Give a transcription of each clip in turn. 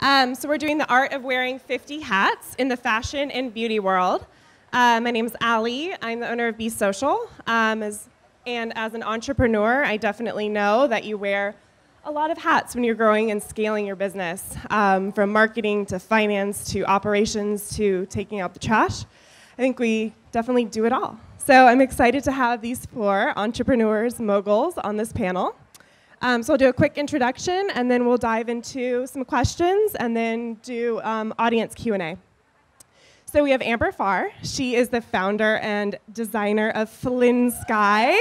So we're doing the art of wearing 50 hats in the fashion and beauty world. My name's Allie. I'm the owner of Be Social. And as an entrepreneur, I definitely know that you wear a lot of hats when you're growing and scaling your business, from marketing to finance to operations to taking out the trash. I think we definitely do it all. So I'm excited to have these 4 entrepreneurs, moguls on this panel. So I'll do a quick introduction, and then we'll dive into some questions, and then do audience Q&A. So we have Amber Farr. She is the founder and designer of Flynn Skye,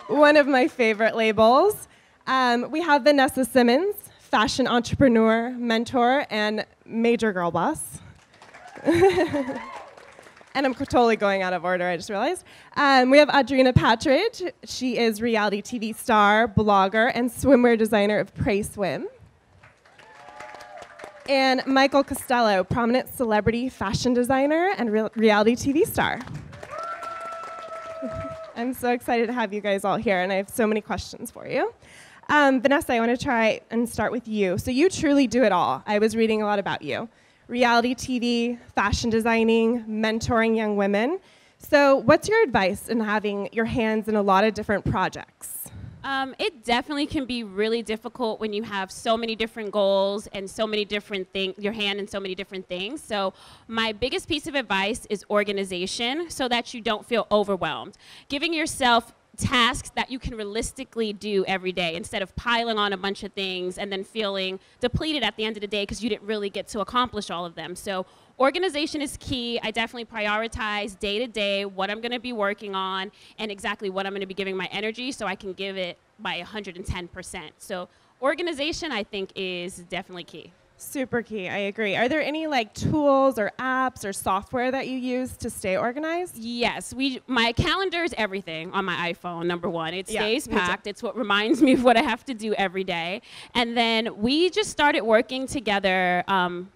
one of my favorite labels. We have Vanessa Simmons, fashion entrepreneur, mentor, and major girl boss. And I'm totally going out of order, I just realized. We have Audrina Patridge. She is reality TV star, blogger, and swimwear designer of Pray Swim. And Michael Costello, prominent celebrity fashion designer and reality TV star. I'm so excited to have you guys all here, and I have so many questions for you. Vanessa, I want to try and start with you. So you truly do it all. I was reading a lot about you. Reality TV, fashion designing, mentoring young women. So what's your advice in having your hands in a lot of different projects? It definitely can be really difficult when you have so many different goals and so many different things, your hand in so many different things. So my biggest piece of advice is organization, so that you don't feel overwhelmed. Giving yourself tasks that you can realistically do every day instead of piling on a bunch of things and then feeling depleted at the end of the day because you didn't really get to accomplish all of them. So organization is key. I definitely prioritize day to day what I'm going to be working on and exactly what I'm going to be giving my energy so I can give it my 110%. So organization, I think, is definitely key. Super key, I agree. Are there any tools or apps or software that you use to stay organized? Yes, my calendar is everything on my iPhone, number one. It stays me too. packed. It's what reminds me of what I have to do every day. And then we just started working together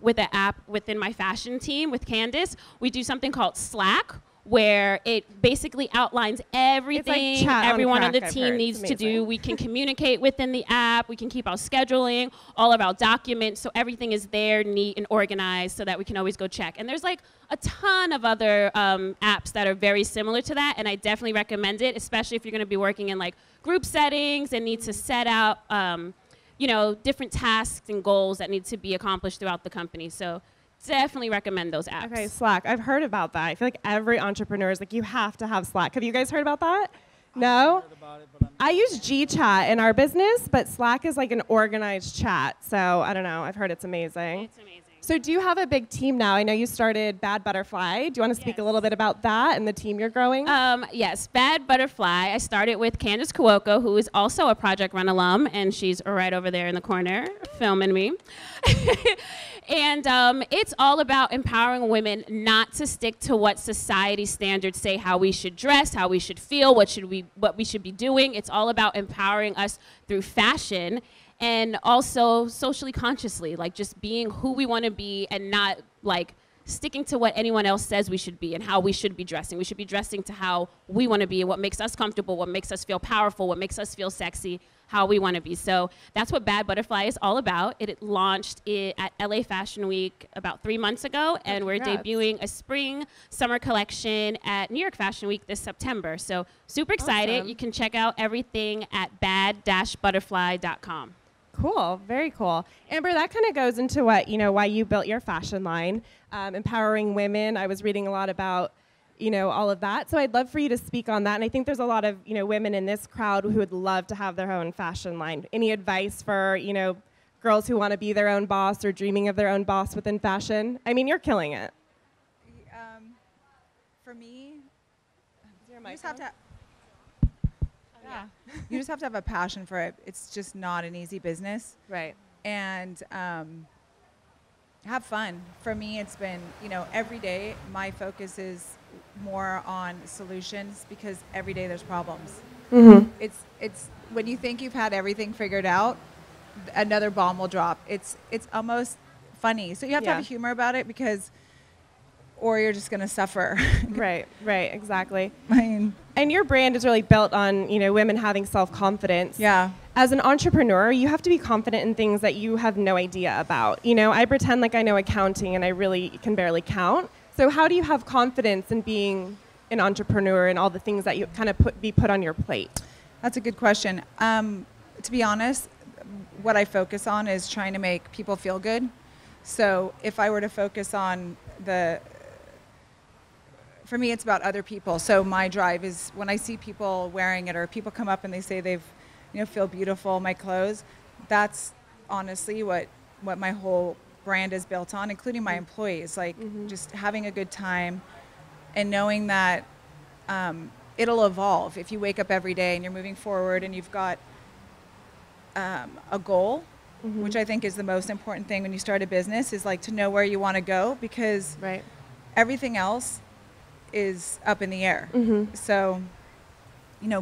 with an app within my fashion team with Candace. We do something called Slack, where it basically outlines everything everyone on the team needs to do. We can communicate within the app. We can keep our scheduling, all of our documents, so everything is there, neat and organized, so that we can always go check. And there's a ton of other apps that are very similar to that, and I definitely recommend it, especially if you're going to be working in group settings and need to set out different tasks and goals that need to be accomplished throughout the company. So definitely recommend those apps. Okay, Slack. I've heard about that. I feel like every entrepreneur is you have to have Slack. Have you guys heard about that? No? Heard about it, but I use GChat in our business, but Slack is an organized chat. So I don't know. I've heard it's amazing. It's amazing. So do you have a big team now? I know you started Bad Butterfly. Do you want to speak a little bit about that and the team you're growing? Yes, Bad Butterfly. I started with Candace Cuoco, who is also a Project Run alum, and she's right over there in the corner filming me. And it's all about empowering women not to stick to what society standards say how we should dress, how we should feel, what we should be doing. It's all about empowering us through fashion and also socially consciously, just being who we want to be and not sticking to what anyone else says we should be and how we should be dressing. We should be dressing to how we want to be and what makes us comfortable, what makes us feel powerful, what makes us feel sexy, how we want to be. So that's what Bad Butterfly is all about. It launched at LA Fashion Week about 3 months ago, and we're debuting a spring-summer collection at New York Fashion Week this September. So super excited. Awesome. You can check out everything at bad-butterfly.com. Cool, very cool. Amber, that kind of goes into what, why you built your fashion line, empowering women. I was reading a lot about, all of that. So I'd love for you to speak on that. And I think there's a lot of, women in this crowd who would love to have their own fashion line. Any advice for, girls who want to be their own boss or dreaming of their own boss within fashion? I mean, you're killing it. For me, You you just have to have a passion for it. It's just not an easy business. Right. And have fun. For me, it's been, every day my focus is more on solutions because every day there's problems. Mm-hmm. It's when you think you've had everything figured out, another bomb will drop. It's almost funny. So you have to have humor about it or you're just going to suffer. Right, exactly. I mean, and your brand is really built on, women having self-confidence. Yeah. as an entrepreneur, you have to be confident in things that you have no idea about. You know, I pretend like I know accounting and I really can barely count. So how do you have confidence in being an entrepreneur and all the things that you kind of be put on your plate? That's a good question. To be honest, what I focus on is trying to make people feel good. So if I were to focus on for me, it's about other people. So my drive is when I see people wearing it, or people come up and they say they've, feel beautiful, my clothes. That's honestly what my whole brand is built on, including my employees. Like just having a good time and knowing that it'll evolve. If you wake up every day and you're moving forward and you've got a goal, which I think is the most important thing when you start a business, is like to know where you want to go, because everything else is up in the air. So,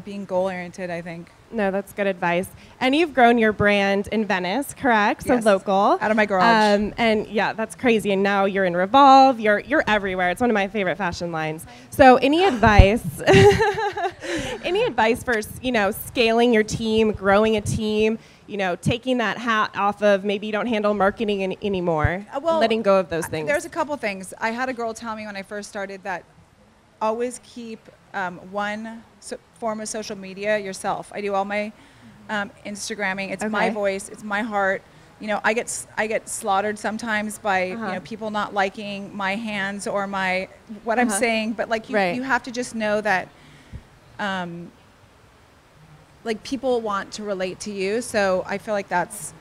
being goal-oriented, I think. No, that's good advice. And you've grown your brand in Venice, correct? Yes. So local. Out of my garage. And yeah, that's crazy. And now you're in Revolve. You're everywhere. It's one of my favorite fashion lines. So any advice? Any advice for scaling your team, growing a team? Taking that hat off of maybe you don't handle marketing anymore. Letting go of those things. There's a couple things. I had a girl tell me when I first started that always keep one form of social media yourself. I do all my Instagramming. It's my voice. It's my heart. I get slaughtered sometimes by people not liking my hands or what I'm saying. But like you have to just know that like people want to relate to you. So I feel like that's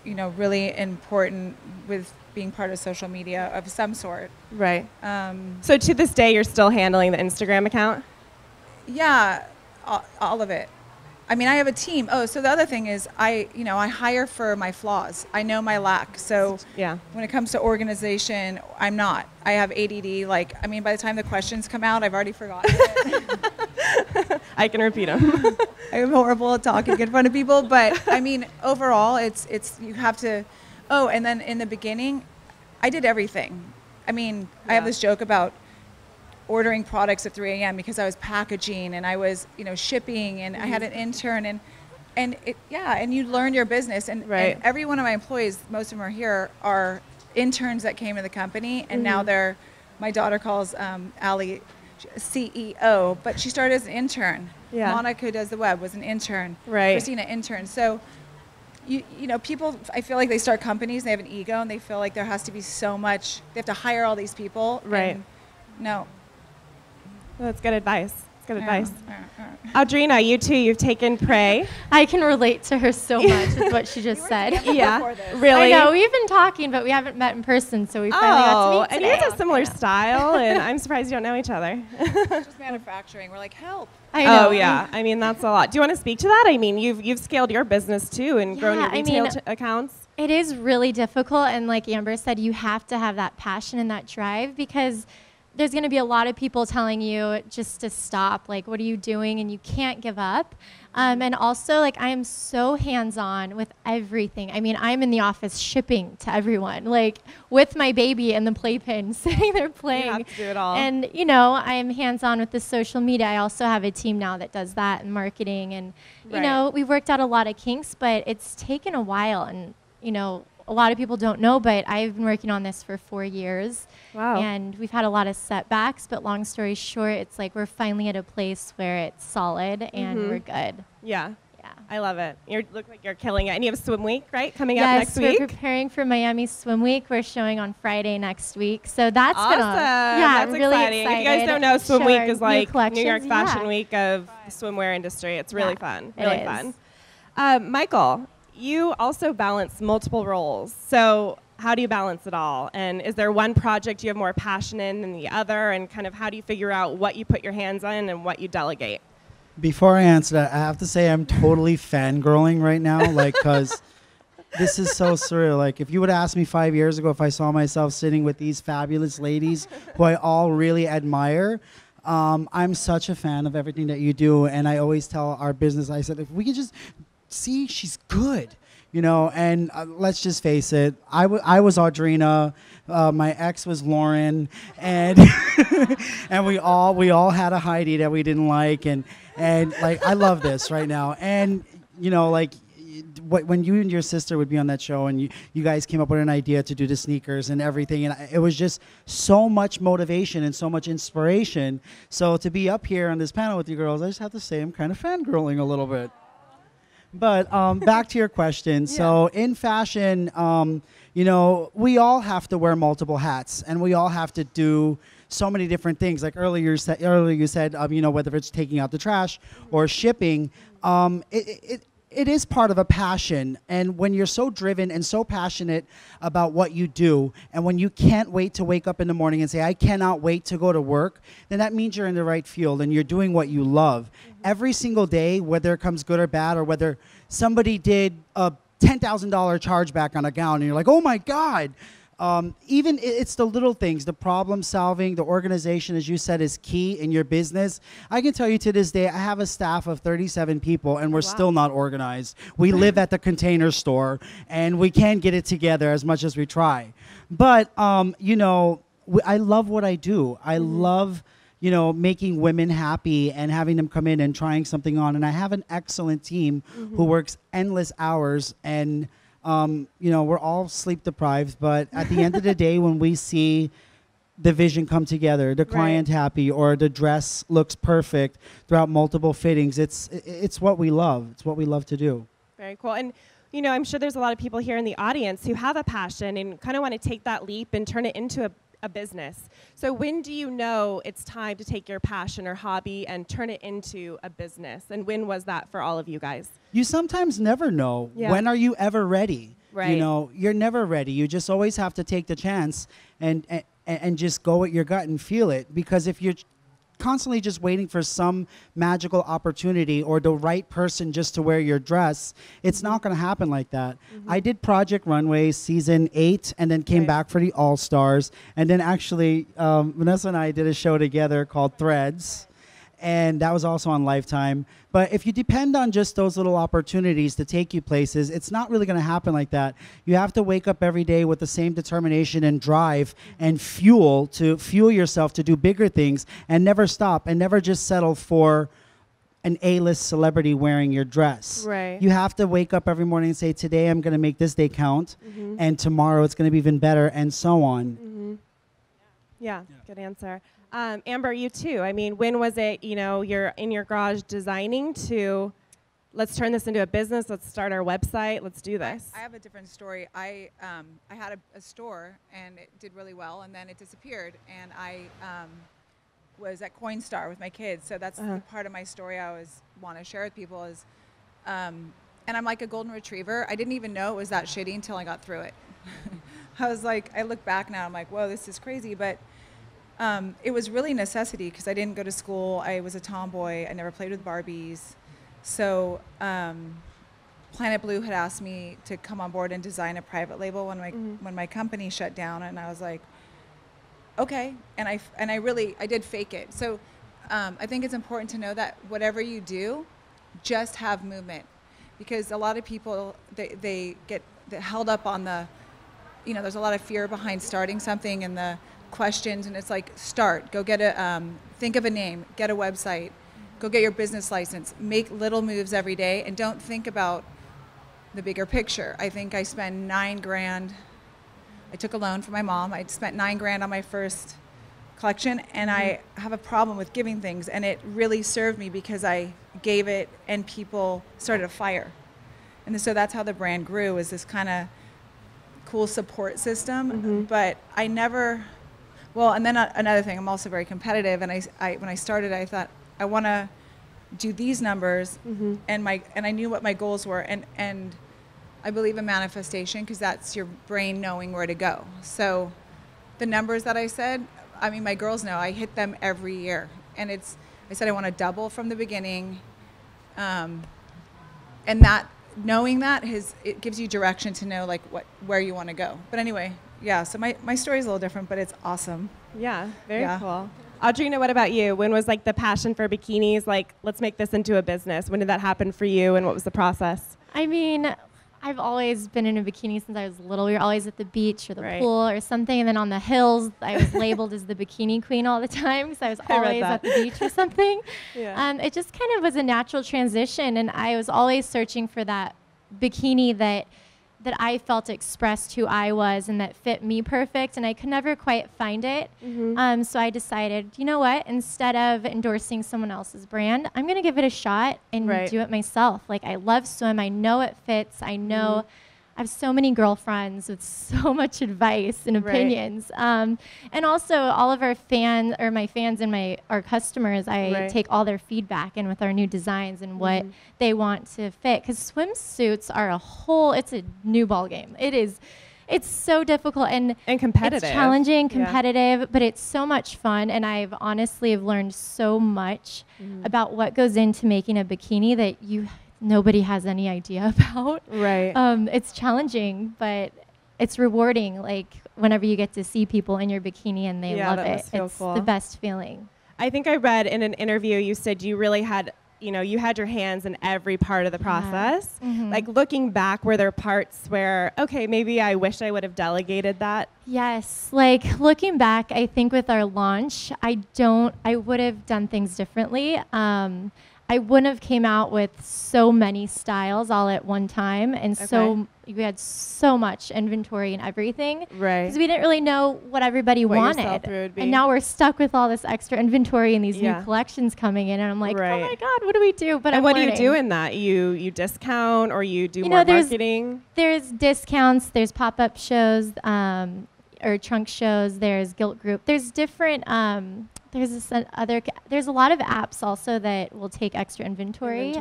really important with being part of social media of some sort. Right. So to this day, you're still handling the Instagram account? Yeah, all of it. I mean, I have a team. Oh, so the other thing is I hire for my flaws. I know my lack. So when it comes to organization, I'm not. I have ADD. By the time the questions come out, I've already forgotten it. I can repeat them. I'm horrible at talking in front of people. But, overall, it's you have to. Oh, and then in the beginning, I did everything. I have this joke about ordering products at 3 a.m. because I was packaging and I was, shipping, and I had an intern, and you learn your business. And every one of my employees, most of them are here, are interns that came to the company, and now my daughter calls Allie CEO, but she started as an intern. Yeah. Monica, who does the web, was an intern. Right. Christina, intern. So, people, I feel like they start companies, they have an ego, and they feel like there has to be so much, they have to hire all these people. Right. No. Well, that's good advice. Good advice. Audrina, you too, you've taken Prey. I can relate to her so much with what she just said. Yeah, really? I know, we've been talking, but we haven't met in person, so we finally got to meet today. And you have a similar style, and I'm surprised you don't know each other. Just manufacturing. We're like, help. I know. Oh, yeah. That's a lot. Do you want to speak to that? You've scaled your business, too, and grown your retail accounts. It is really difficult, and like Amber said, you have to have that passion and that drive, because there's going to be a lot of people telling you just to stop, like, what are you doing? And you can't give up. And also, like, I am so hands-on with everything. I'm in the office shipping to everyone, like, with my baby and the playpen, sitting there playing. You have to do it all. And, I am hands-on with the social media. I also have a team now that does that and marketing. And, we've worked out a lot of kinks, but it's taken a while. And, a lot of people don't know, but I've been working on this for 4 years. Wow. And we've had a lot of setbacks, but long story short, it's like we're finally at a place where it's solid and we're good. Yeah. Yeah. I love it. You look like you're killing it. And you have Swim Week, right? Coming up next week? Yes, we're preparing for Miami Swim Week. We're showing on Friday next week. So that's awesome. That's really exciting. If you guys don't know, Swim Week is like New York Fashion Yeah. Week of the swimwear industry. It's really fun. It Really is. fun. Michael, you also balance multiple roles. So how do you balance it all? And is there one project you have more passion in than the other? And kind of how do you figure out what you put your hands on and what you delegate? Before I answer that, I have to say I'm totally fangirling right now, because this is so surreal. Like, if you would ask me 5 years ago if I saw myself sitting with these fabulous ladies who I all really admire, I'm such a fan of everything that you do. And I always tell our business, I said, if we could just see, she's good. And let's just face it, I was Audrina, my ex was Lauren, and and we all had a Heidi that we didn't like, and like, I love this right now. And like, when you and your sister would be on that show and you guys came up with an idea to do the sneakers and everything, and it was just so much motivation and so much inspiration. So to be up here on this panel with you girls, I just have to say I'm kind of fangirling a little bit. But back to your question. So in fashion, you know, we all have to wear multiple hats, and we all have to do so many different things. Like earlier you said, you know, whether it's taking out the trash or shipping, it is part of a passion. And when you're so driven and so passionate about what you do, and when you can't wait to wake up in the morning and say, I cannot wait to go to work, then that means you're in the right field and you're doing what you love. Every single day, whether it comes good or bad, or whether somebody did a $10,000 chargeback on a gown and you're like, oh my God. Even it's the little things, the problem solving, the organization, as you said, is key in your business. I can tell you to this day, I have a staff of 37 people and we're still not organized. We live at the Container Store and we can't get it together as much as we try. But, you know, I love what I do. I love, you know, making women happy and having them come in and trying something on. And I have an excellent team who works endless hours, and you know, we're all sleep deprived, but at the end of the day, when we see the vision come together, the client happy, or the dress looks perfect throughout multiple fittings, it's what we love. It's what we love to do. Very cool. And, you know, I'm sure there's a lot of people here in the audience who have a passion and kind of want to take that leap and turn it into a business. So when do you know it's time to take your passion or hobby and turn it into a business? And when was that for all of you guys? You sometimes never know. When are you ever ready? Right. You know, you're never ready. You just always have to take the chance and just go with your gut and feel it. Because if you're constantly just waiting for some magical opportunity or the right person just to wear your dress, it's not going to happen like that. I did Project Runway season 8 and then came back for the All-Stars. And then actually, Vanessa and I did a show together called Threads. And that was also on Lifetime. But if you depend on just those little opportunities to take you places, it's not really going to happen like that. You have to wake up every day with the same determination and drive and fuel yourself to do bigger things, and never stop and never just settle for an A-list celebrity wearing your dress. Right. You have to wake up every morning and say, today I'm going to make this day count, and tomorrow it's going to be even better, and so on. Yeah, good answer. Amber, you too. I mean, when was it, you know, you're in your garage designing to, let's turn this into a business, let's start our website, let's do this? I have a different story. I had a store, and it did really well, and then it disappeared. And I was at Coinstar with my kids, so that's the part of my story I always want to share with people is, and I'm like a golden retriever. I didn't even know it was that shitty until I got through it. I was like, I look back now, I'm like, whoa, this is crazy, but it was really necessity because I didn't go to school. I was a tomboy. I never played with Barbies. So Planet Blue had asked me to come on board and design a private label when my company shut down, and I was like, okay. And I did fake it. So I think it's important to know that whatever you do, just have movement, because a lot of people they get held up on the, you know, there's a lot of fear behind starting something and the questions, and it's like, start, go get think of a name, get a website, go get your business license, make little moves every day, and don't think about the bigger picture. I think I spent $9,000. I took a loan from my mom. I spent $9,000 on my first collection, and I have a problem with giving things, and it really served me because I gave it and people started a fire. And so that's how the brand grew, is this kind of cool support system. But I never, well, and then another thing, I'm also very competitive, and I when I started, I thought, I want to do these numbers, and I knew what my goals were, and I believe in manifestation because that's your brain knowing where to go. So the numbers that I said, I mean, my girls know, I hit them every year, and I said I want to double from the beginning, and that, knowing that, it gives you direction to know like where you want to go. But anyway, yeah, so my story is a little different, but it's awesome. Yeah, very cool. Audrina, what about you? When was like the passion for bikinis, like, let's make this into a business? When did that happen for you, and what was the process? I mean, I've always been in a bikini since I was little. We were always at the beach or the pool or something. And then on the hills, I was labeled as the bikini queen all the time because I was always at the beach or something. It just kind of was a natural transition. And I was always searching for that bikini that I felt expressed who I was and that fit me perfect, and I could never quite find it. So I decided, you know what, instead of endorsing someone else's brand, I'm gonna give it a shot and do it myself. Like, I love swim, I know it fits, I know I have so many girlfriends with so much advice and opinions. And also all of our my fans and our customers, I take all their feedback in with our new designs and what they want to fit. Because swimsuits are it's a new ball game. It's so difficult and competitive. It's challenging, competitive, but it's so much fun. And I've honestly have learned so much about what goes into making a bikini that nobody has any idea about. It's challenging, but it's rewarding. Like, whenever you get to see people in your bikini and they love it, it's the best feeling. I think I read in an interview you said you really had, you had your hands in every part of the process. Like, looking back, were there parts where, okay, maybe I wish I would have delegated that? Yes. Like, looking back, I think with our launch, I would have done things differently. I wouldn't have came out with so many styles all at one time, and we had so much inventory and everything, because we didn't really know what everybody wanted. And now we're stuck with all this extra inventory and these new collections coming in, and I'm like, oh my God, what do we do? But what do you do in that? You discount, or you do more marketing? There's discounts, there's pop-up shows, or trunk shows, there's guilt group, there's different there's a lot of apps also that will take extra inventory.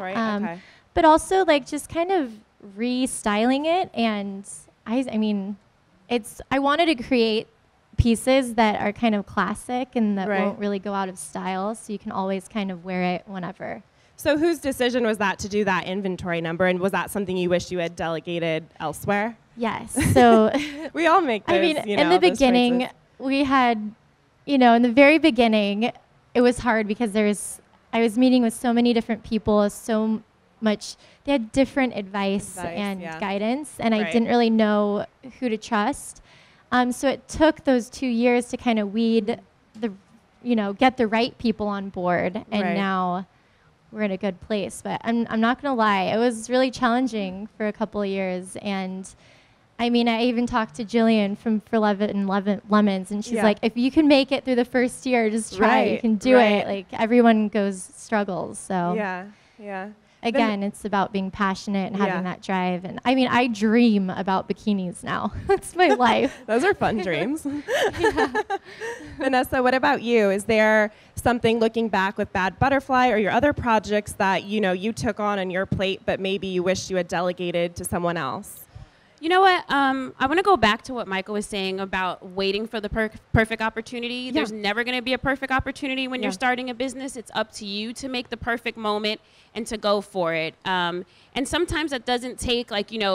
But also, like, just kind of restyling it. And I wanted to create pieces that are kind of classic and that won't really go out of style, so you can always kind of wear it whenever. So whose decision was that to do that inventory number, and was that something you wish you had delegated elsewhere? Yes. So we all make those, in the beginning, we had, in the very beginning, it was hard because I was meeting with so many different people, they had different advice and guidance, and I didn't really know who to trust. So it took those 2 years to kind of weed get the right people on board, and now we're in a good place. But I'm not gonna lie, it was really challenging for a couple of years, and I even talked to Jillian from For Love and Lemons, and she's like, if you can make it through the first year, just try. You can do it. Like, everyone struggles. So again, it's about being passionate and having that drive. And I dream about bikinis now. That's my life. Those are fun dreams. Vanessa, what about you? Is there something, looking back with Bad Butterfly or your other projects, that you took on your plate, but maybe you wish you had delegated to someone else? You know what? I want to go back to what Michael was saying about waiting for the perfect opportunity. There's never going to be a perfect opportunity when you're starting a business. It's up to you to make the perfect moment and to go for it. And sometimes that doesn't take,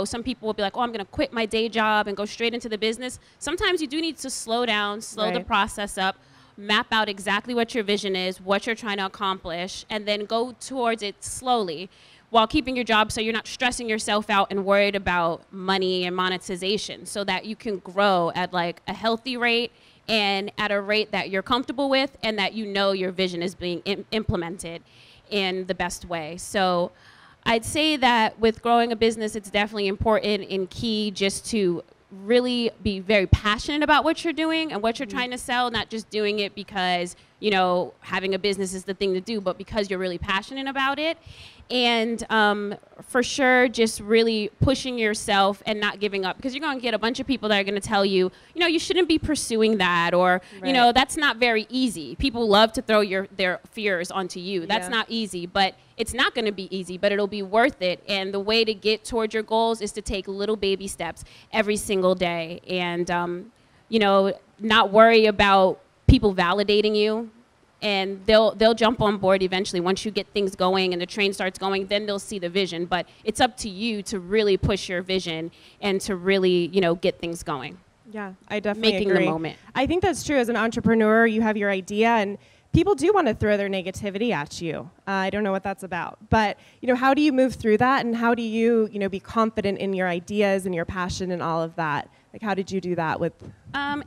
some people will be like, oh, I'm going to quit my day job and go straight into the business. Sometimes you do need to slow down, slow the process up, map out exactly what your vision is, what you're trying to accomplish, and then go towards it slowly, while keeping your job, so you're not stressing yourself out and worried about money and monetization, so that you can grow at a healthy rate and at a rate that you're comfortable with, and that your vision is being implemented in the best way. So I'd say that with growing a business, it's definitely important and key just to really be very passionate about what you're doing and what you're trying to sell, not just doing it because, having a business is the thing to do, but because you're really passionate about it. And for sure, just really pushing yourself and not giving up, because you're going to get a bunch of people that are going to tell you, you shouldn't be pursuing that, or, that's not very easy. People love to throw their fears onto you. That's not easy, but it's not going to be easy, but it'll be worth it. And the way to get towards your goals is to take little baby steps every single day, and, not worry about people validating you. And they'll jump on board eventually. Once you get things going and the train starts going, then they'll see the vision. But it's up to you to really push your vision and to really, get things going. Yeah, I definitely agree. Making the moment. I think that's true. As an entrepreneur, you have your idea, and people do want to throw their negativity at you. I don't know what that's about. But, how do you move through that, and how do you, be confident in your ideas and your passion and all of that Like, how did you do that with?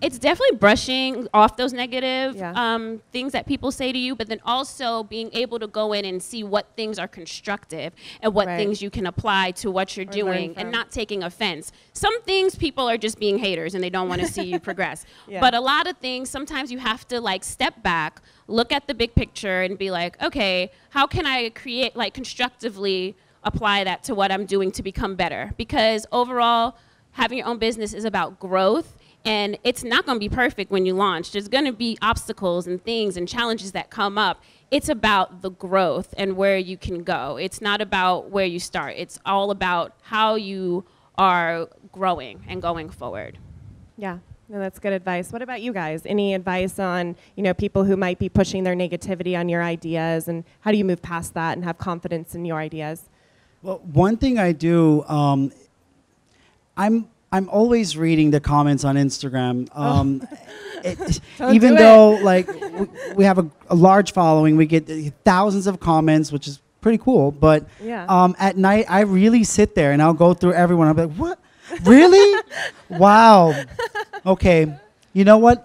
It's definitely brushing off those negative Yeah. things that people say to you, but then also being able to go in and see what things are constructive and what Right. things you can apply to what you're Or learn doing and from. not taking offense. Some things people are just being haters and they don't want to see you progress. Yeah. But a lot of things, sometimes you have to like step back, look at the big picture and be like, okay, how can I create, like constructively apply that to what I'm doing to become better? Because overall, having your own business is about growth, and it's not going to be perfect when you launch. There's going to be obstacles and things and challenges that come up. It's about the growth and where you can go. It's not about where you start. It's all about how you are growing and going forward. Yeah, no, that's good advice. What about you guys? Any advice on, people who might be pushing their negativity on your ideas, and how do you move past that and have confidence in your ideas? Well, one thing I do, I'm always reading the comments on Instagram. Even though like we have a large following, we get thousands of comments, which is pretty cool. But Yeah. at night, I really sit there and I'll go through everyone. I'll be like, what? Really? Wow. Okay. You know what?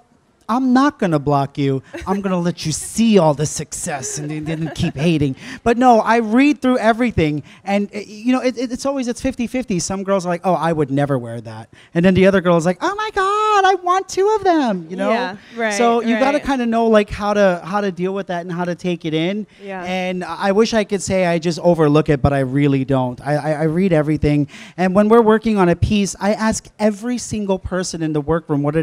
I'm not going to block you. I'm going to let you see all the success and then keep hating. But no, I read through everything. And, it's always, it's 50-50. Some girls are like, oh, I would never wear that. And then the other girl is like, oh, my God, I want two of them, Yeah, right, So you got to right. kind of know, like, how to deal with that and how to take it in. Yeah. And I wish I could say I just overlook it, but I really don't. I read everything. And when we're working on a piece, I ask every single person in the workroom, what do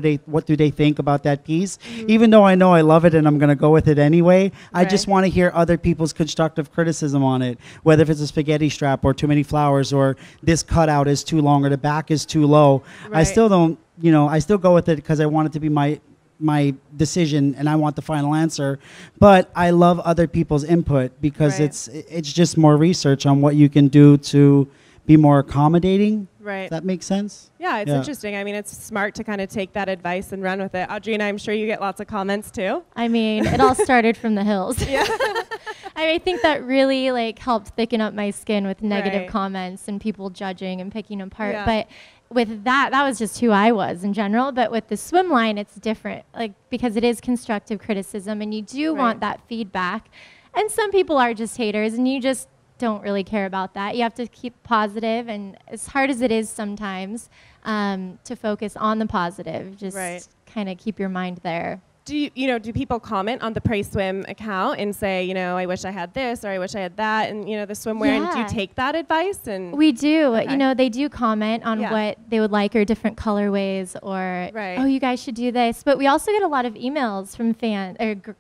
they think about that piece? Even though I know I love it and I'm going to go with it anyway, I just Right. want to hear other people's constructive criticism on it, whether if it's a spaghetti strap or too many flowers or this cutout is too long or the back is too low. I Right. still don't, I still go with it because I want it to be my decision and I want the final answer. But I love other people's input because Right. it's just more research on what you can do to be more accommodating. Right. Does that make sense? Yeah, it's interesting. I mean, it's smart to kind of take that advice and run with it. Audrina, I'm sure you get lots of comments too. I mean, it all started from the hills. Yeah. I think that really helped thicken up my skin with negative Right. comments and people judging and picking apart. Yeah. But with that was just who I was in general. But with the swim line, it's different, because it is constructive criticism, and you do Right. want that feedback. And some people are just haters, and you just don't really care about that. You have to keep positive, and as hard as it is sometimes, to focus on the positive, just Right. kind of keep your mind there. Do people comment on the Pray Swim account and say, I wish I had this or I wish I had that, and the swimwear? And do Yeah. you take that advice? And We do. Okay. They do comment on Yeah. what they would like or different colorways or, Right. oh, you guys should do this. But we also get a lot of emails from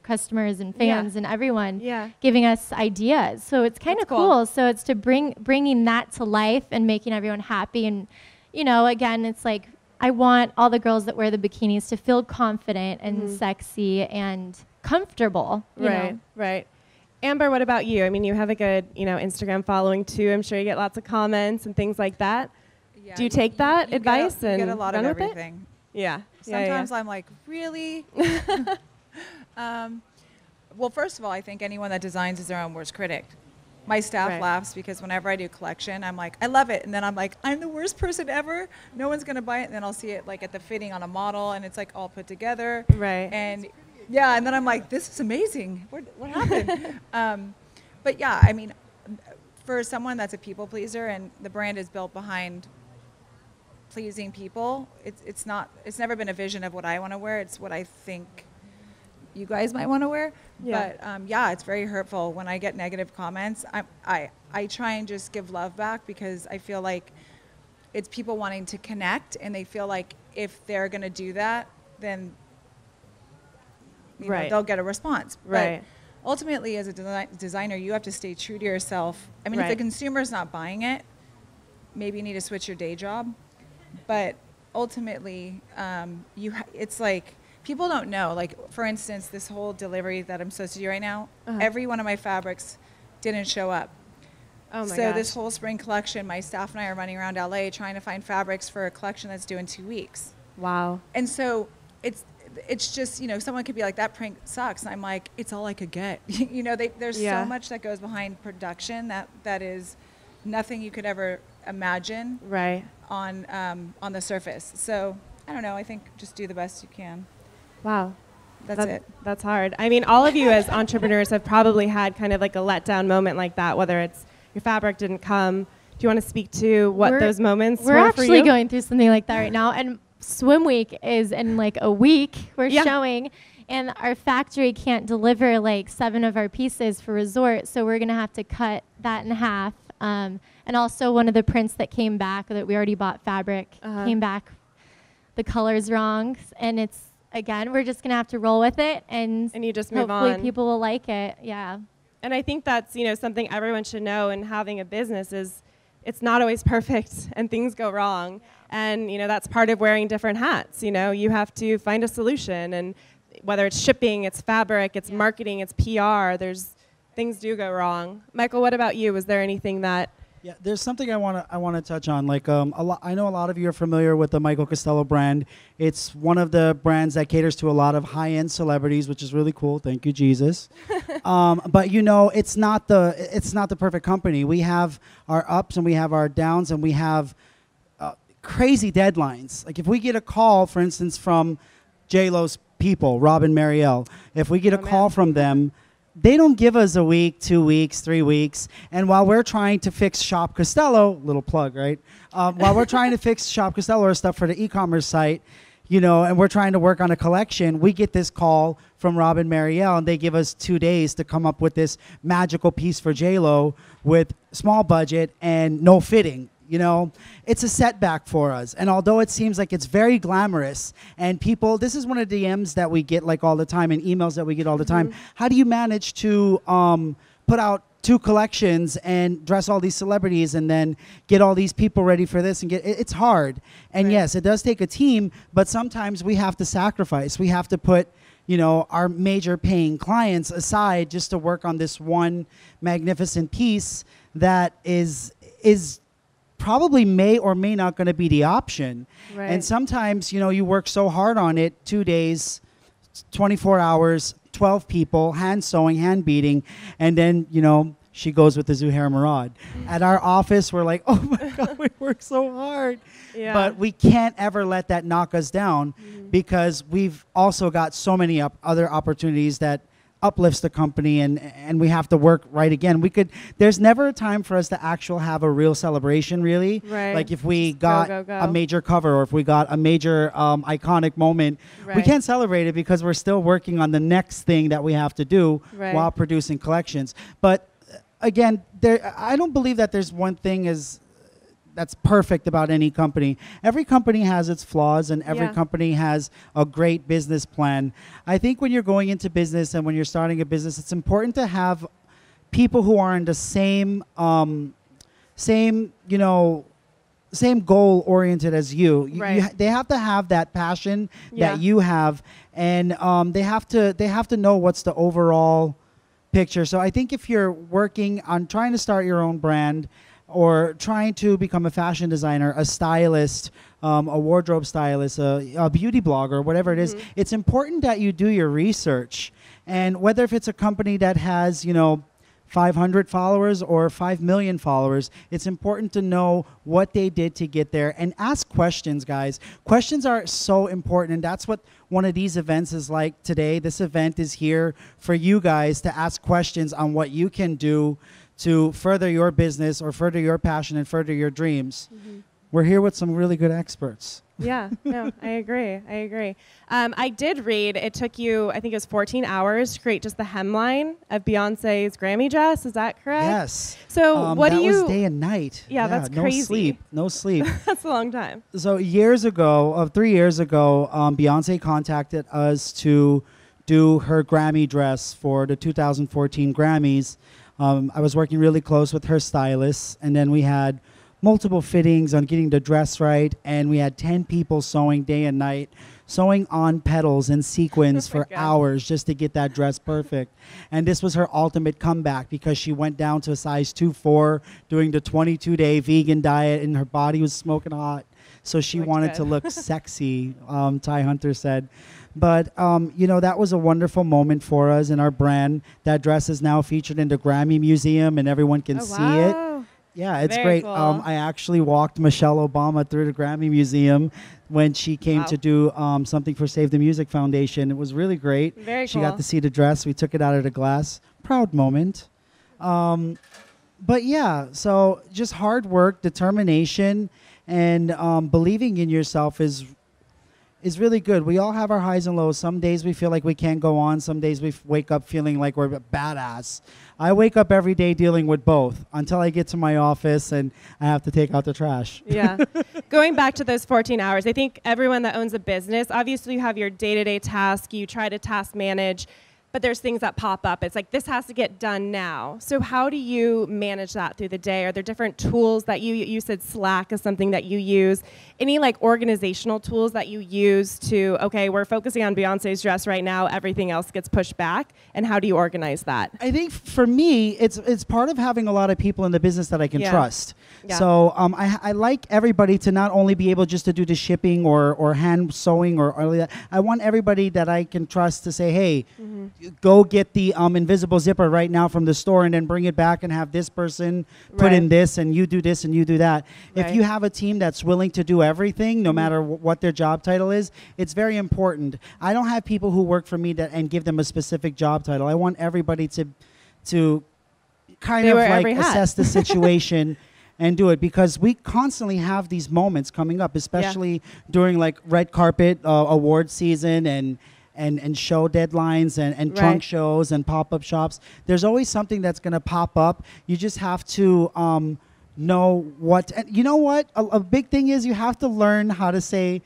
customers and fans and everyone Yeah. giving us ideas. So it's kind of That's cool. cool. So it's to bringing that to life and making everyone happy. And, again, it's like, I want all the girls that wear the bikinis to feel confident and sexy and comfortable. you Right, know. right. Amber, what about you? I mean, you have a good, Instagram following too. I'm sure you get lots of comments and things like that. Yeah, Do you take that advice you get a and lot of run with it? everything. Yeah. Sometimes I'm like, really? Well, first of all, I think anyone that designs is their own worst critic. My staff Right. laughs because whenever I do collection, I'm like, I love it. And then I'm like, I'm the worst person ever. No one's going to buy it. And then I'll see it like at the fitting on a model and it's like all put together. Right. And yeah, and then I'm like, this is amazing. What happened? But yeah, I mean, for someone that's a people pleaser and the brand is built behind pleasing people, it's never been a vision of what I want to wear. It's what I think you guys might want to wear. Yeah. But yeah, it's very hurtful when I get negative comments. I try and just give love back because I feel like it's people wanting to connect, and they feel like if they're going to do that, then you know, Right. they'll get a response. Right. But ultimately, as a designer, you have to stay true to yourself. I mean, if Right. the consumer's not buying it, maybe you need to switch your day job. But ultimately, it's like people don't know. Like, for instance, this whole delivery that I'm supposed to do right now, every one of my fabrics didn't show up. Oh my So gosh. this whole spring collection, my staff and I are running around LA trying to find fabrics for a collection that's due in 2 weeks. Wow. And so it's just, someone could be like, that print sucks. And I'm like, it's all I could get. There's Yeah. so much that goes behind production that is nothing you could ever imagine Right. on the surface. So I don't know. I think just do the best you can. Wow. That's it. That's hard. I mean, all of you as entrepreneurs have probably had kind of like a letdown moment like that, whether it's your fabric didn't come. Do you want to speak to what those moments were for you? We're actually going through something like that right now. And Swim Week is in like a week. We're showing. And our factory can't deliver like 7 of our pieces for resort. So we're going to have to cut that in half. And also one of the prints that came back that we already bought fabric came back. The color's wrong. And it's, again, we're just going to have to roll with it, and you just move hopefully on. people will like it. Yeah. And I think that's, something everyone should know in having a business is it's not always perfect and things go wrong. And, that's part of wearing different hats. You have to find a solution, and whether it's shipping, it's fabric, it's marketing, it's PR, things do go wrong. Michael, what about you? Was there anything that... Yeah, there's something I want to touch on. Like I know a lot of you are familiar with the Michael Costello brand. It's one of the brands that caters to a lot of high-end celebrities, which is really cool. Thank you, Jesus. But it's not the perfect company. We have our ups and we have our downs, and we have crazy deadlines. Like if we get a call, for instance, from J-Lo's people, Rob and Marielle, if we get a call from them, they don't give us a week, 2 weeks, 3 weeks. And while we're trying to fix Shop Costello, little plug, right? While we're trying to fix Shop Costello or stuff for the e-commerce site, and we're trying to work on a collection, we get this call from Rob and Marielle, and they give us 2 days to come up with this magical piece for J-Lo with small budget and no fitting. It's a setback for us. And although it seems like it's very glamorous, and people, this is one of the DMs that we get like all the time and emails that we get all the time. How do you manage to put out 2 collections and dress all these celebrities and then get all these people ready for this and it's hard. And yes, it does take a team, but sometimes we have to sacrifice. We have to put our major paying clients aside just to work on this one magnificent piece that is probably may or may not going to be the option. Right. And sometimes, you work so hard on it, 2 days, 24 hours, 12 people, hand sewing, hand beating, and then, she goes with the Zuhair Murad. At our office, we're like, oh my God, we work so hard. Yeah. But we can't ever let that knock us down because we've also got so many other opportunities that uplifts the company, and we have to work right again. There's never a time for us to actually have a real celebration, really. Right. Like if we got a major cover or if we got a major iconic moment, we can't celebrate it because we're still working on the next thing that we have to do while producing collections. But again, I don't believe that there's one thing that's perfect about any company. Every company has its flaws, and every company has a great business plan. I think when you're going into business and when you're starting a business, it's important to have people who are in the same goal oriented as you. They have to have that passion that you have, and they have to know what's the overall picture. So I think if you're working on trying to start your own brand, or trying to become a fashion designer, a stylist, a wardrobe stylist, a beauty blogger, whatever it is, it's important that you do your research. And whether if it's a company that has, 500 followers or 5 million followers, it's important to know what they did to get there and ask questions, guys. Questions are so important, and that's what one of these events is like today. This event is here for you guys to ask questions on what you can do to further your business or further your passion and further your dreams. We're here with some really good experts. Yeah, no, I agree. I did read, it took you, I think it was 14 hours to create just the hemline of Beyonce's Grammy dress. Is that correct? Yes. So what do you... That was day and night. Yeah, that's crazy. No sleep. That's a long time. So 3 years ago, Beyonce contacted us to do her Grammy dress for the 2014 Grammys. I was working really close with her stylist, and then we had multiple fittings on getting the dress right, and we had 10 people sewing day and night, sewing on petals and sequins for hours just to get that dress perfect. And this was her ultimate comeback because she went down to a size 2-4 doing the 22-day vegan diet, and her body was smoking hot. So she wanted to look sexy, Ty Hunter said. But, that was a wonderful moment for us and our brand. That dress is now featured in the Grammy Museum, and everyone can see it. Yeah, it's Very great. cool. I actually walked Michelle Obama through the Grammy Museum when she came Wow. to do something for Save the Music Foundation. It was really great. Very She got cool. to see the dress. We took it out of the glass. Proud moment. But yeah, so just hard work, determination, and believing in yourself is really good. We all have our highs and lows. Some days we feel like we can't go on. Some days we wake up feeling like we're a badass. I wake up every day dealing with both until I get to my office and I have to take out the trash. Yeah. Going back to those 14 hours, I think everyone that owns a business, obviously you have your day-to-day task, you try to task manage, but there's things that pop up. It's like, this has to get done now. So how do you manage that through the day? Are there different tools that you said Slack is something that you use? Any like organizational tools that you use to, okay, we're focusing on Beyonce's dress right now, everything else gets pushed back, and how do you organize that? I think for me, it's part of having a lot of people in the business that I can Yeah. trust. Yeah. So I like everybody to not only be able just to do the shipping or hand sewing or that. I want everybody that I can trust to say, hey, go get the invisible zipper right now from the store and then bring it back and have this person put Right. in this and you do this and you do that. If Right. you have a team that's willing to do everything, no matter what their job title is, it's very important. I don't have people who work for me and give them a specific job title. I want everybody to kind They of wear like every hat. assess the situation and do it, because we constantly have these moments coming up, especially during like red carpet award season and show deadlines and trunk Right. shows and pop-up shops. There's always something that's going to pop up. You just have to know what. And you know what? A big thing is you have to learn how to say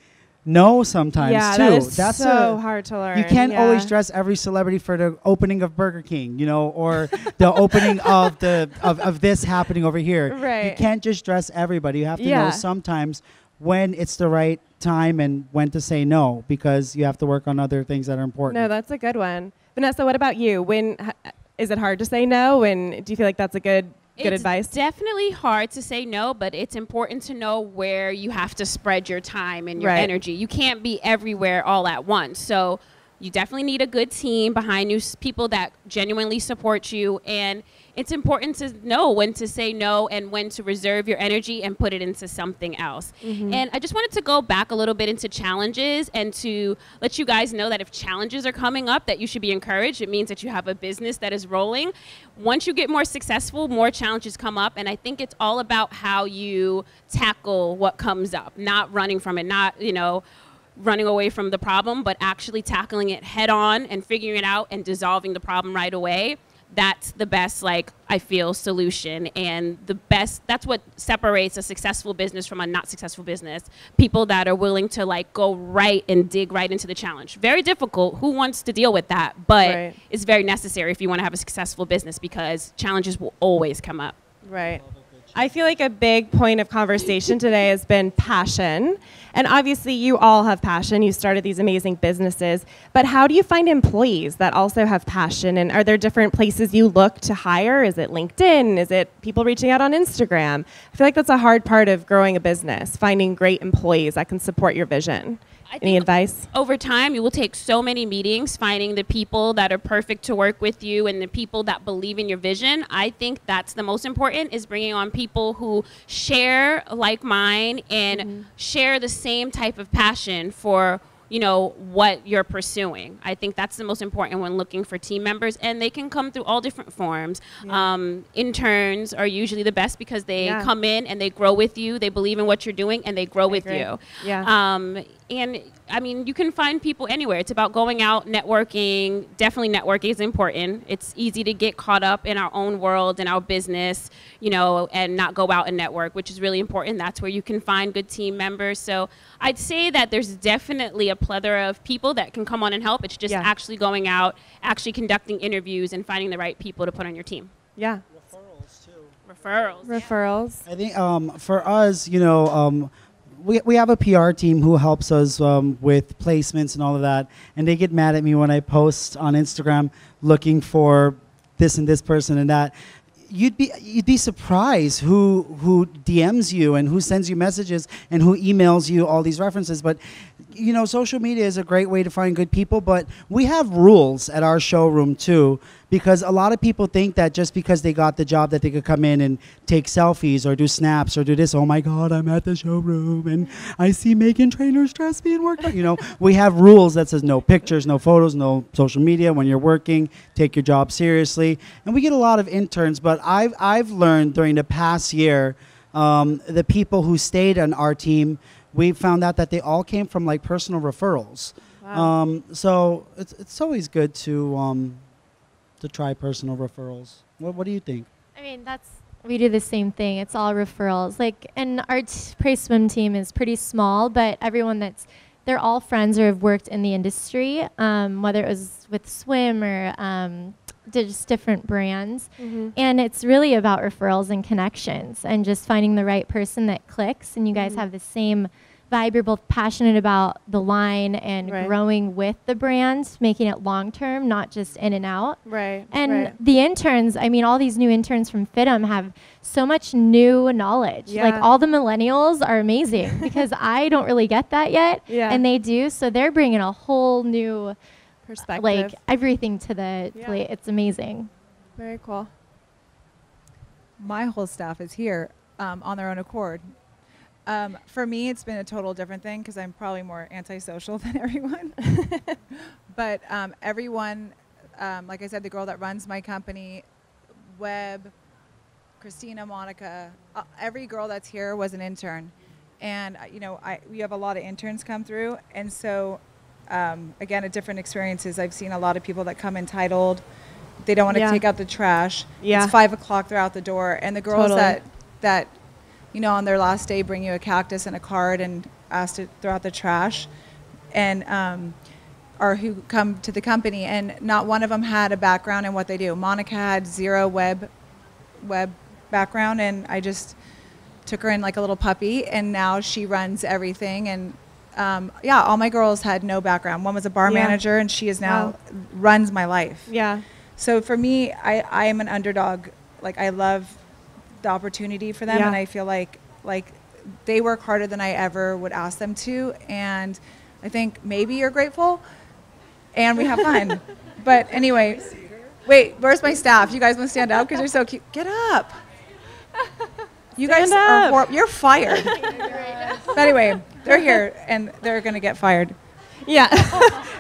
no sometimes Yeah, too. that is That's so hard to learn. You can't Yeah. always dress every celebrity for the opening of Burger King, or the opening of this happening over here. Right. You can't just dress everybody. You have to Yeah. know sometimes when it's the right time and when to say no, because you have to work on other things that are important. No, that's a good one. Vanessa, what about you? Is it hard to say no? And do you feel like that's a good advice? It's definitely hard to say no, but it's important to know where you have to spread your time and your Right. energy. You can't be everywhere all at once. So you definitely need a good team behind you, people that genuinely support you. And it's important to know when to say no and when to reserve your energy and put it into something else. And I just wanted to go back a little bit into challenges and to let you guys know that if challenges are coming up, that you should be encouraged. It means that you have a business that is rolling. Once you get more successful, more challenges come up. And I think it's all about how you tackle what comes up, not running from it, not, running away from the problem, but actually tackling it head on and figuring it out and dissolving the problem right away. That's the best, I feel, solution. And that's what separates a successful business from a not successful business. People that are willing to go right and dig right into the challenge. Very difficult. Who wants to deal with that? But Right. it's very necessary if you want to have a successful business, because challenges will always come up. Right. I feel like a big point of conversation today has been passion. And obviously you all have passion. You started these amazing businesses. But how do you find employees that also have passion? And are there different places you look to hire? Is it LinkedIn? Is it people reaching out on Instagram? I feel like that's a hard part of growing a business, finding great employees that can support your vision. Any advice? Over time, you will take so many meetings, finding the people that are perfect to work with you and the people that believe in your vision. I think that's the most important, is bringing on people who share like mine and share the same type of passion for what you're pursuing. I think that's the most important when looking for team members, and they can come through all different forms. Interns are usually the best because they come in and they grow with you, they believe in what you're doing, and they grow with you. And I mean, you can find people anywhere. It's about going out, networking. Definitely networking is important. It's easy to get caught up in our own world and our business, and not go out and network, which is really important. That's where you can find good team members. So I'd say that there's definitely a plethora of people that can come on and help. It's just actually going out, actually conducting interviews and finding the right people to put on your team. Yeah. Referrals too. Referrals. I think for us, we have a PR team who helps us with placements and all of that, and they get mad at me when I post on Instagram looking for this and this person and that. You'd be surprised who DMs you and who sends you messages and who emails you all these references. But social media is a great way to find good people, but we have rules at our showroom too, because a lot of people think that just because they got the job that they could come in and take selfies or do snaps or do this. Oh my God, I'm at the showroom and I see Megan Trainor's dress being worked on. You know, we have rules that says no pictures, no photos, no social media when you're working. Take your job seriously. And we get a lot of interns, but I've learned during the past year, the people who stayed on our team, we found out that they all came from like personal referrals. Wow. So it's always good to try personal referrals. What do you think? I mean, we do the same thing. It's all referrals. Like, and our Praise Swim team is pretty small, but everyone they're all friends or have worked in the industry, whether it was with swim or just different brands. And it's really about referrals and connections and just finding the right person that clicks. And you guys have the same vibe. You're both passionate about the line and growing with the brand, making it long term, not just in and out. Right. And the interns, I mean, all these new interns from FITM have so much new knowledge. Yeah. Like all the millennials are amazing because I don't really get that yet. Yeah. And they do. So they're bringing a whole new Perspective. like everything to the plate. It's amazing. Very cool. My whole staff is here on their own accord. For me, it's been a total different thing because I'm probably more antisocial than everyone. But everyone, like I said, the girl that runs my company, Webb, Christina, Monica, every girl that's here was an intern. And, you know, we have a lot of interns come through. And so, again, at different experiences, I've seen a lot of people that come entitled. They don't want to take out the trash. Yeah. It's 5 o'clock, they're out the door. And the girls Totally. that you know, on their last day, bring you a cactus and a card and ask to throw out the trash, and or who come to the company, and not one of them had a background in what they do. Monica had zero web background, and I just took her in like a little puppy, and now she runs everything. And all my girls had no background. One was a bar manager, and she is now runs my life. Yeah. So for me, I am an underdog. Like, I love the opportunity for them, and I feel like they work harder than I ever would ask them to, and I think maybe you're grateful, and we have fun. But anyway, wait, where's my staff? You guys want to stand up because you're so cute? Get up. You guys are you're fired. But anyway, they're here and they're gonna get fired. Yeah.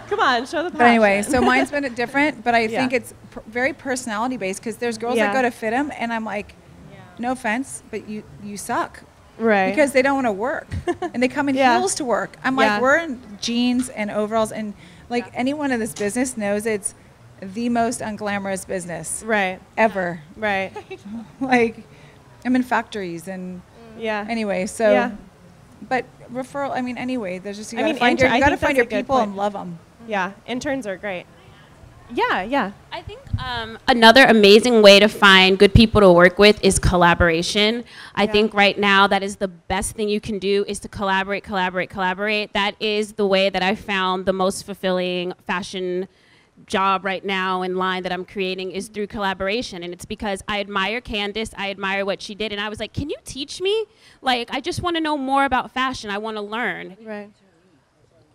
Come on, show the passion. But anyway, so mine's been different, but I think it's very personality based, because there's girls that go to FITM and I'm like, no offense, but you suck. Right. Because they don't want to work. And they come in heels to work. I'm like, we're in jeans and overalls, and like anyone in this business knows it's the most unglamorous business ever. Right. Like, I'm in factories and anyway, so but referral, I mean, anyway, there's just, you gotta find your people and love them. Yeah, interns are great. Yeah. I think another amazing way to find good people to work with is collaboration. I think right now that is the best thing you can do, is to collaborate. That is the way that I found the most fulfilling fashion job right now in line that I'm creating, is through collaboration. And it's because I admire Candace, I admire what she did, and I was like, can you teach me? Like, I just want to know more about fashion. I want to learn. Right.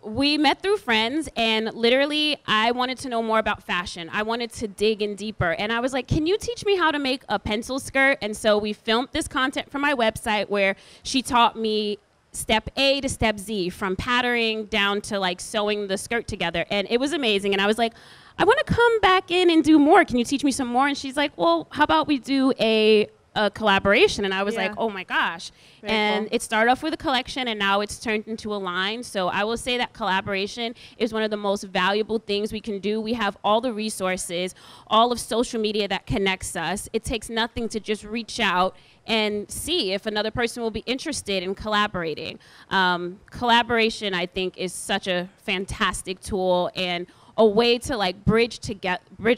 We met through friends, and literally I wanted to know more about fashion. I wanted to dig in deeper, and I was like, can you teach me how to make a pencil skirt? And so we filmed this content for my website where she taught me step A to step Z, from patterning down to like sewing the skirt together. And it was amazing. And I was like, I want to come back in and do more. Can you teach me some more? And she's like, well, how about we do a collaboration? And I was like, oh my gosh. Very and cool. it started off with a collection, and now it's turned into a line. So I will say that collaboration is one of the most valuable things we can do. We have all the resources, all of social media that connects us. It takes nothing to just reach out and see if another person will be interested in collaborating. Collaboration, I think, is such a fantastic tool and a way to like bridge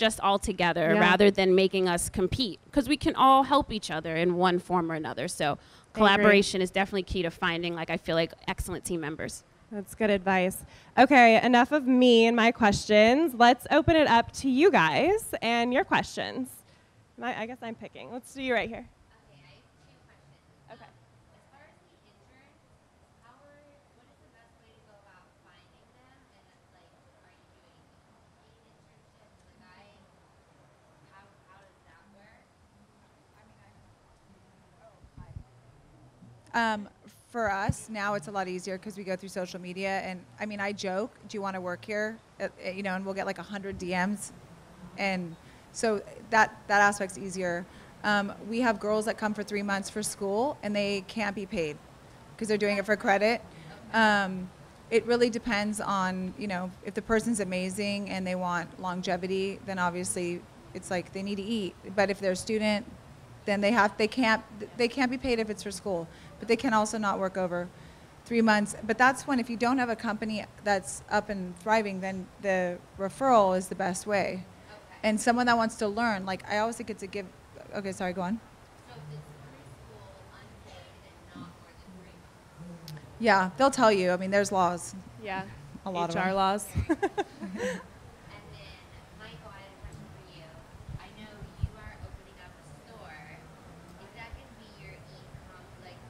us all together rather than making us compete, because we can all help each other in one form or another. So collaboration is definitely key to finding, like, I feel like, excellent team members. That's good advice. Okay, enough of me and my questions. Let's open it up to you guys and your questions. I guess I'm picking. Let's do you right here. Okay, I have two questions. Okay. As far as the interns, what is the best way to go about finding them? And like, are you doing paid internships? Like, For us, now it's a lot easier because we go through social media. And I mean, I joke, do you want to work here? You know, and we'll get like 100 DMs. And so that aspect's easier. We have girls that come for 3 months for school and they can't be paid because they're doing it for credit. It really depends on, you know, if the person's amazing and they want longevity, then obviously it's like they need to eat. But if they're a student, then they can't be paid if it's for school. But they can also not work over 3 months. But that's when, if you don't have a company that's up and thriving, then the referral is the best way. Okay. And someone that wants to learn, like I always think it's a give. Okay, sorry, go on. So if it's preschool, unpaid, and not more than 3 months. Yeah, they'll tell you. I mean, there's laws. Yeah. A lot of HR them. laws. And then, Michael, I had a question for you. I know you are opening up a store. Is that going to be your e-com, like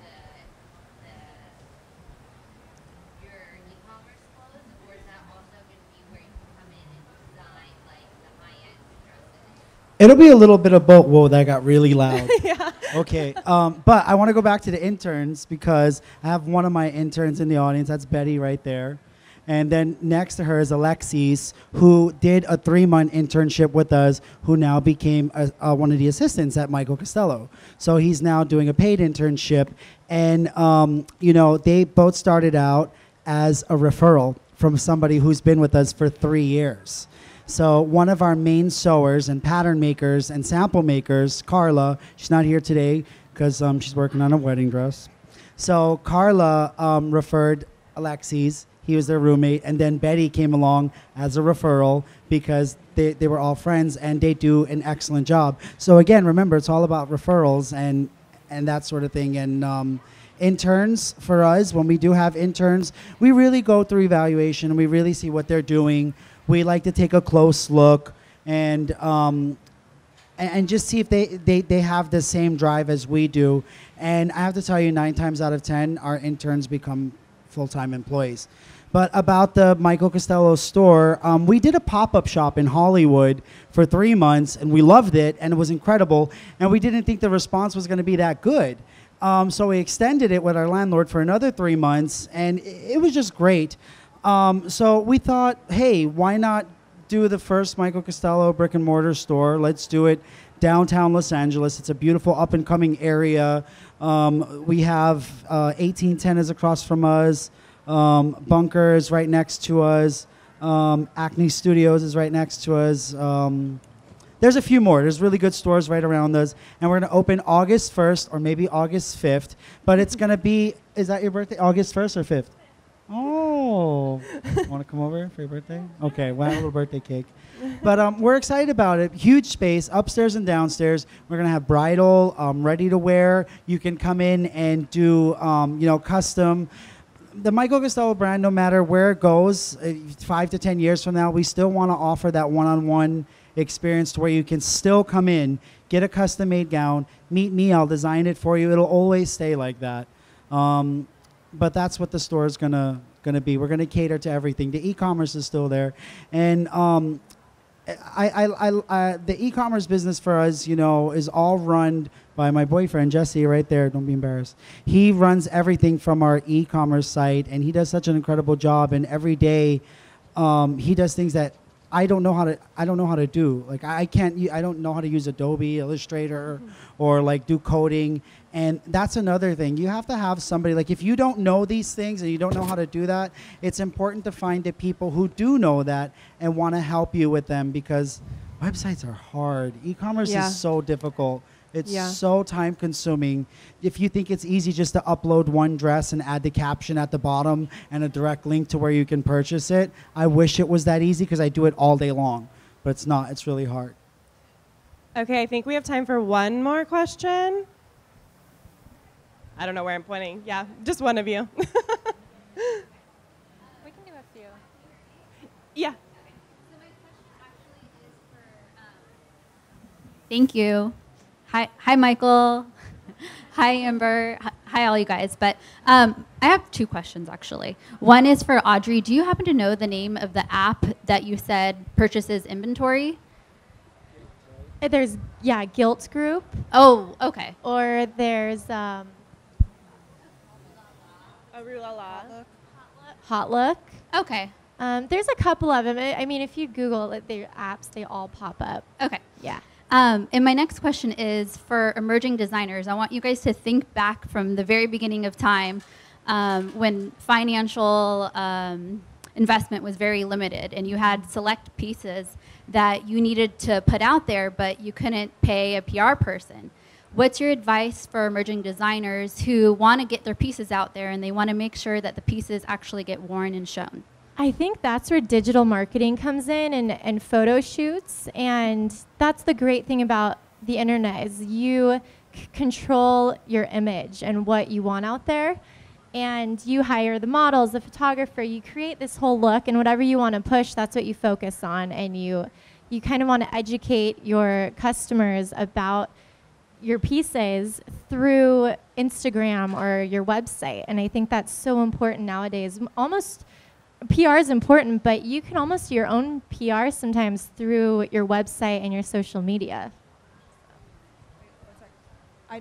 your e-commerce clothes, or is that also going to be where you can come in and design like the high-end dresses? It'll be a little bit of both. Whoa, that got really loud. Yeah. Okay. But I want to go back to the interns because I have one of my interns in the audience. That's Betty right there. And then next to her is Alexis, who did a 3-month internship with us, who now became one of the assistants at Michael Costello. So he's now doing a paid internship. And, you know, they both started out as a referral from somebody who's been with us for 3 years. So one of our main sewers and pattern makers and sample makers, Carla, she's not here today because she's working on a wedding dress. So Carla referred Alexis. He was their roommate. And then Betty came along as a referral because they were all friends and they do an excellent job. So again, remember, it's all about referrals and that sort of thing. And interns for us, when we do have interns, we really go through evaluation and we really see what they're doing. We like to take a close look and just see if they have the same drive as we do. And I have to tell you, 9 times out of 10, our interns become full-time employees. But about the Michael Costello store, we did a pop-up shop in Hollywood for 3 months, and we loved it, and it was incredible. And we didn't think the response was going to be that good. So we extended it with our landlord for another 3 months, and it was just great. So we thought, hey, why not do the first Michael Costello brick and mortar store? Let's do it downtown Los Angeles. It's a beautiful up and coming area. We have 1810 is across from us. Bunker is right next to us. Acne Studios is right next to us. There's a few more. There's really good stores right around us. And we're going to open August 1st or maybe August 5th. But it's going to be, is that your birthday? August 1st or 5th? Oh, want to come over for your birthday? Okay, we'll have a little birthday cake. But we're excited about it. Huge space, upstairs and downstairs. We're going to have bridal, ready to wear. You can come in and do, custom. The Michael Costello brand, no matter where it goes, 5 to 10 years from now, we still want to offer that one-on-one experience to where you can still come in, get a custom-made gown, meet me, I'll design it for you. It'll always stay like that. But that's what the store is gonna be. We're gonna cater to everything. The e-commerce is still there, and the e-commerce business for us, is all run by my boyfriend Jesse right there. Don't be embarrassed. He runs everything from our e-commerce site, and he does such an incredible job. And every day, he does things that I don't know how to do. Like I don't know how to use Adobe Illustrator or like do coding. And that's another thing. You have to have somebody, like if you don't know these things and you don't know how to do that, it's important to find the people who do know that and want to help you with them, because websites are hard. E-commerce is so difficult. It's so time consuming. If you think it's easy just to upload one dress and add the caption at the bottom and a direct link to where you can purchase it, I wish it was that easy because I do it all day long. But it's not. It's really hard. Okay, I think we have time for one more question. I don't know where I'm pointing. Yeah, just one of you. We can do a few. Yeah. So my question actually is for, thank you. Hi, Michael. Hi, Amber. Hi, all you guys. But I have 2 questions, actually. One is for Audrey. Do you happen to know the name of the app that you said purchases inventory? There's, Guilt Group. Oh, okay. Or there's, Hot Look. Okay. There's a couple of them. I mean, if you Google it, their apps, they all pop up. Okay. Yeah. And my next question is for emerging designers. I want you guys to think back from the very beginning of time when financial investment was very limited and you had select pieces that you needed to put out there, but you couldn't pay a PR person. What's your advice for emerging designers who want to get their pieces out there and they want to make sure that the pieces actually get worn and shown? I think that's where digital marketing comes in and photo shoots. And that's the great thing about the internet is you control your image and what you want out there. And you hire the models, the photographer, you create this whole look, and whatever you want to push, that's what you focus on. And you kind of want to educate your customers about your pieces through Instagram or your website. And I think that's so important nowadays. Almost PR is important, but you can almost do your own PR sometimes through your website and your social media. I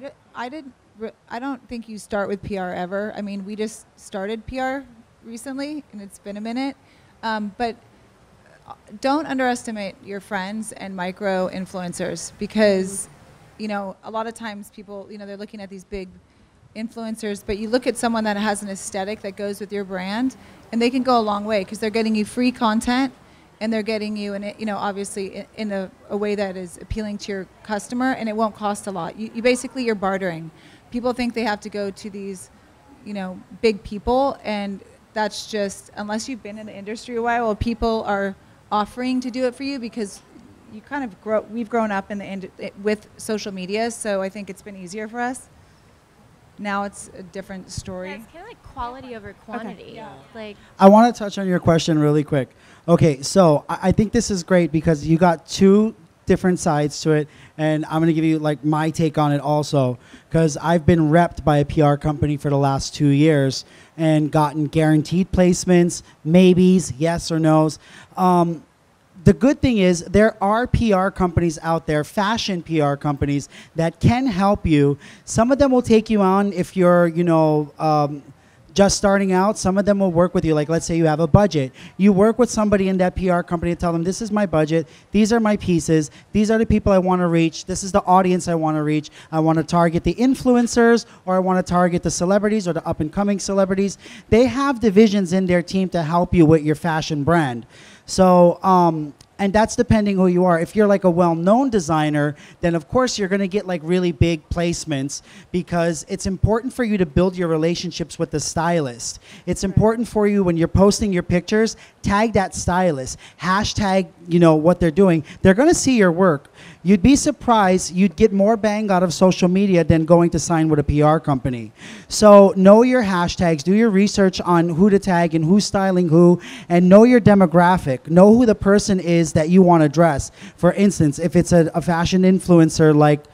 don't think you start with PR ever. I mean, we just started PR recently, and it's been a minute. But don't underestimate your friends and micro influencers because, you know, a lot of times people, you know, they're looking at these big influencers, but you look at someone that has an aesthetic that goes with your brand, and they can go a long way because they're getting you free content, and they're getting you, in you know, obviously in a way that is appealing to your customer, and it won't cost a lot. You basically, you're bartering. People think they have to go to these, you know, big people, and that's just, unless you've been in the industry a while, well, people are offering to do it for you because you kind of we've grown up with social media, so I think it's been easier for us. Now it's a different story. Yeah, it's kind of like quality over quantity. Okay. Yeah. Like, I want to touch on your question really quick. Okay, so I think this is great because you got two different sides to it, and I'm going to give you like my take on it also, because I've been repped by a PR company for the last 2 years and gotten guaranteed placements, maybes, yes or no's. The good thing is there are PR companies out there, fashion PR companies, that can help you. Some of them will take you on if you're, you know, just starting out. Some of them will work with you. Like, let's say you have a budget. You work with somebody in that PR company and tell them, this is my budget. These are my pieces. These are the people I want to reach. This is the audience I want to reach. I want to target the influencers, or I want to target the celebrities or the up-and-coming celebrities. They have divisions in their team to help you with your fashion brand. So, and that's depending who you are. If you're like a well-known designer, then of course you're going to get like really big placements because it's important for you to build your relationships with the stylist. It's important for you when you're posting your pictures, tag that stylist, hashtag, you know, what they're doing. They're going to see your work. You'd be surprised you'd get more bang out of social media than going to sign with a PR company. So know your hashtags, do your research on who to tag and who's styling who, and know your demographic. Know who the person is that you want to dress. For instance, if it's a fashion influencer like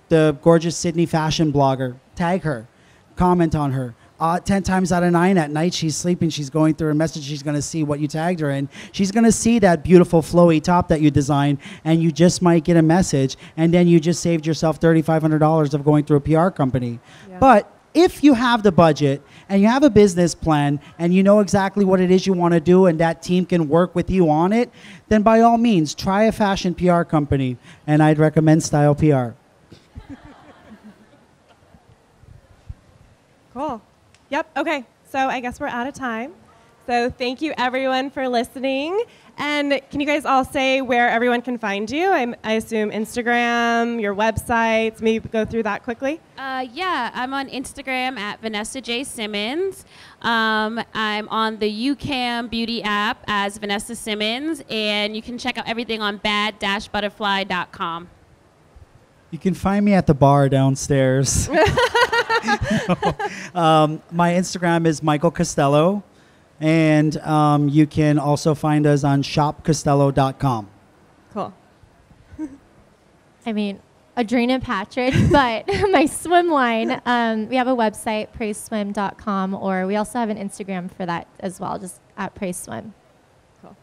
the gorgeous Sydney fashion blogger, tag her, comment on her. 10 times out of 9 at night, she's sleeping, she's going through her message, she's going to see what you tagged her in. She's going to see that beautiful flowy top that you designed, and you just might get a message, and then you just saved yourself $3,500 of going through a PR company. Yeah. But if you have the budget and you have a business plan and you know exactly what it is you want to do and that team can work with you on it, then by all means, try a fashion PR company, and I'd recommend Style PR. Cool. Yep, okay, so I guess we're out of time. So thank you everyone for listening. And can you guys all say where everyone can find you? I assume Instagram, your websites, maybe go through that quickly. Yeah, I'm on Instagram at Vanessa J. Simmons. I'm on the UCAM Beauty app as Vanessa Simmons, and you can check out everything on bad-butterfly.com. You can find me at the bar downstairs. My Instagram is Michael Costello, and you can also find us on shopcostello.com. Cool. I mean, Audrina Patridge, but my swim line, we have a website, praiseswim.com, or we also have an Instagram for that as well, just at praiseswim. Cool.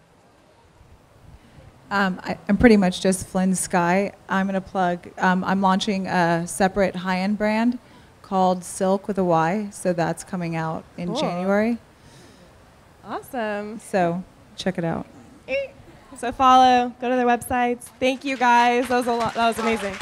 I'm pretty much just Flynn Skye. I'm going to plug, I'm launching a separate high-end brand called Silk with a Y. So that's coming out in Cool. January. Awesome. So check it out. So follow, go to their websites. Thank you guys. That was amazing.